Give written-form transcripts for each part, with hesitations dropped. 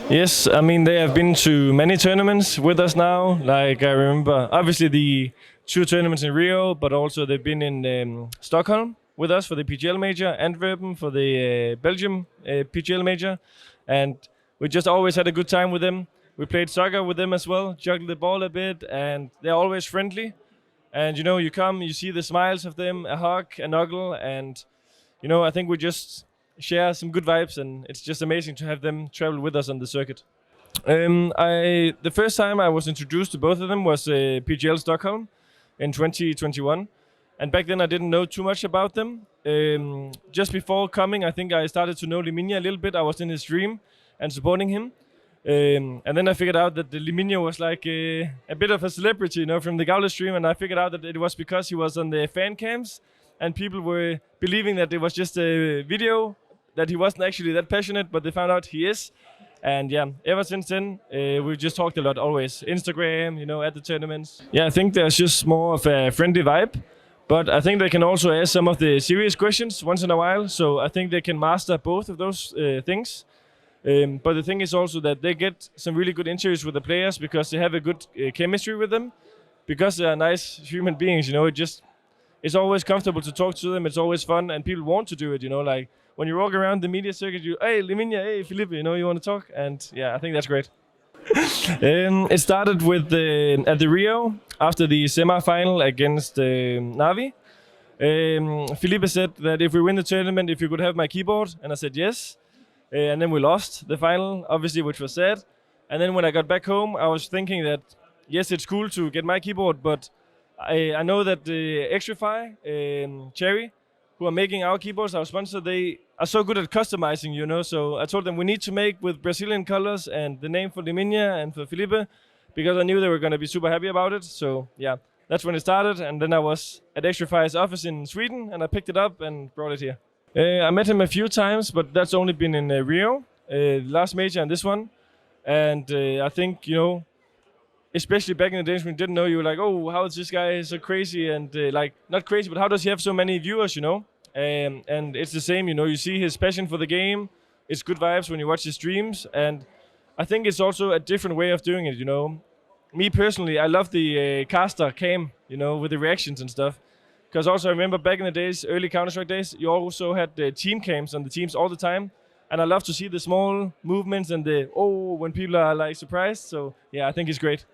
Yes, I mean they have been to many tournaments with us now. Like I remember, obviously the two tournaments in Rio, but also they've been in Stockholm with us for the PGL Major, Antwerpen for the Belgium PGL Major, and we just always had a good time with them. We played soccer with them as well, juggled the ball a bit, and they're always friendly. And you come, you see the smiles of them, a hug, a knuckle, and I think we just share some good vibes, and it's just amazing to have them travel with us on the circuit. The first time I was introduced to both of them was PGL Stockholm in 2021, and back then I didn't know too much about them. Just before coming, I think I started to know LIMINHA a little bit. I was in his stream and supporting him. And then I figured out that the LIMINHA was like a bit of a celebrity, from the Gaules stream, and I figured out that it was because he was on the fan cams, and people were believing that it was just a video, that he wasn't actually that passionate, but they found out he is. And yeah, ever since then, we've just talked a lot always. Instagram, at the tournaments. Yeah, I think there's just more of a friendly vibe, but I think they can also ask some of the serious questions once in a while, so I think they can master both of those things. But the thing is also that they get some really good interviews with the players because they have a good chemistry with them, because they are nice human beings, it's always comfortable to talk to them, it's always fun, and people want to do it, like when you walk around the media circuit, hey, LIMINHA, hey, Felipe, you want to talk? And yeah, I think that's great. It started with at the Rio, after the semi-final against Navi. Felipe said that if we win the tournament, if you could have my keyboard, and I said yes. And then we lost the final, obviously, which was sad. And then when I got back home, I was thinking that, yes, it's cool to get my keyboard, but I know that the Xtrify, Cherry, who are making our keyboards, our sponsor, they are so good at customizing, So I told them we need to make with Brazilian colors and the name for LIMINHA and for Felipe, because I knew they were going to be super happy about it. So yeah, that's when it started. And then I was at Xtrify's office in Sweden, and I picked it up and brought it here. I met him a few times, but that's only been in Rio, last major and this one. And I think, especially back in the days when we didn't know, you were like, oh, how is this guy so crazy? And not crazy, but how does he have so many viewers, And it's the same, you see his passion for the game. It's good vibes when you watch his streams. And I think it's also a different way of doing it, Me personally, I love the caster cam, with the reactions and stuff. Because also I remember back in the days, early Counter-Strike days, you also had the team cams on the teams all the time. And I love to see the small movements and when people are surprised. So yeah, I think it's great.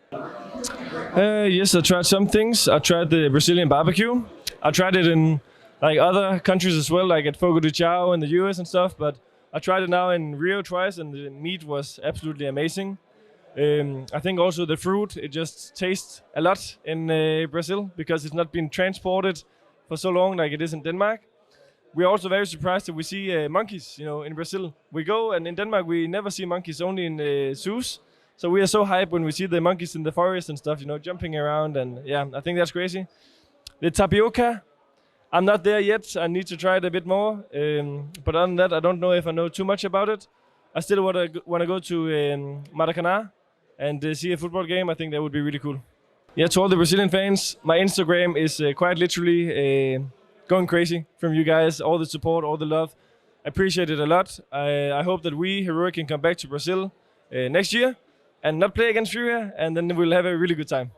Yes, I tried some things. I tried the Brazilian barbecue. I tried it in other countries as well, like at Fogo de Chao in the US and stuff. But I tried it now in Rio twice, and the meat was absolutely amazing. I think also the fruit, it just tastes a lot in Brazil because it's not been transported for so long like it is in Denmark. We're also very surprised that we see monkeys, in Brazil. We go, and in Denmark we never see monkeys, only in zoos. So we are so hyped when we see the monkeys in the forest and stuff, jumping around, and yeah, I think that's crazy. The tapioca, I'm not there yet. I need to try it a bit more. But other than that, I don't know if I know too much about it. I still want to go to Maracanã and see a football game. I think that would be really cool. Yeah, to all the Brazilian fans, my Instagram is quite literally going crazy from you guys. All the support, all the love. I appreciate it a lot. I hope that we, Heroic, can come back to Brazil next year and not play against Furia, and then we'll have a really good time.